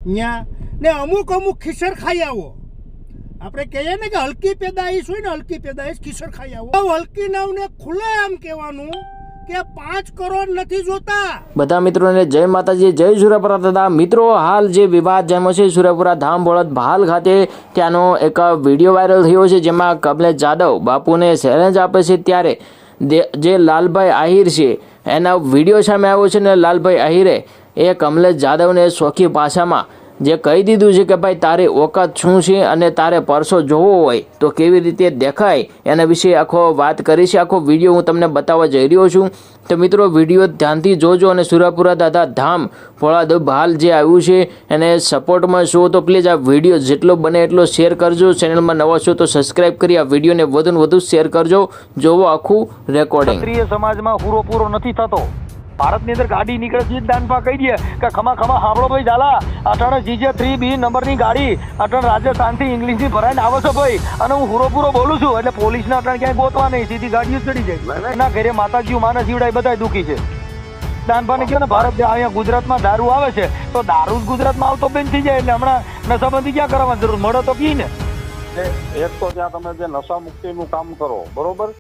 ત્યાં ને અમુક અમુક ખીસર ખાઈ આવો. આપણે કહીએ ને કે હલકી પેદાઈશ હોય ને, હલકી પેદાઈશ ખીસર ખાઈ આવો. હલકી નાવને ખુલ્લે આમ કહેવાનું કે 5 કરોડ નથી જોતા. બધા મિત્રોને જય માતાજી, જય સુરેપુરા. દાદા મિત્રો, હાલ જે વિવાદ જામ્યો છે સુરેપુરા ધામ બળદ ભાલ ખાતે, ત્યાંનો એક વિડીયો વાયરલ થયો છે જેમાં કમલેશ જાદવ બાપુને ચેલેન્જ આપે છે. ત્યારે જે લાલભાઈ આહિર છે એના વિડીયો સામે આવ્યો છે ને લાલભાઈ આહિરે એ કમલેશ જાદવને સોખી ભાષામાં જે કહી દીધું છે કે ભાઈ તારી ઓકાત શું છે અને તારે પરસો જોવો હોય તો કેવી રીતે દેખાય એના વિશે આખો વાત કરી છે. આખો વિડીયો હું તમને બતાવવા જઈ રહ્યો છું. તો મિત્રો, વિડીયો ધ્યાનથી જોજો અને સુરેપુરા દાદા ધામ બળદ ભાલ જે આવ્યું છે એને સપોર્ટમાં છો તો પ્લીઝ આ વિડીયો જેટલો બને એટલો શેર કરજો. ચેનલમાં નવા છો તો સબસ્ક્રાઇબ કરી આ વિડીયોને વધુને વધુ શેર કરજો. જોવો આખું રેકોર્ડિંગ. ક્ષત્રિય સમાજમાં પૂરો નથી થતો. ભારતની અંદર ગાડી નીકળે છે દાનપા કહી દે કે ખમા સાંભળો ભાઈ ઝાલા, અટાણે જીજે 3B નંબરની ગાડી અટાણે રાજસ્થાનથી ઇંગ્લિશની ભરાઈને આવે છે ભાઈ, અને હું પૂરો બોલું છું એટલે પોલીસને અટાણે ક્યાંય ગોતવા નહીં, સીધી ગાડીઓ ચડી જાય. એના ઘરે માતાજીઓ માને જીવડાય બધા દુઃખી છે. દાનપાને કહ્યું ને ભારત અહીંયા ગુજરાતમાં દારૂ આવે છે તો દારૂ ગુજરાતમાં આવતો બંધ થઈ જાય એટલે હમણાં નશાબંધી ક્યાં કરવાની જરૂર, મળે તો પી ને. એક તો ત્યાં તમે જે નશા મુક્તિનું કામ કરો, બરોબર.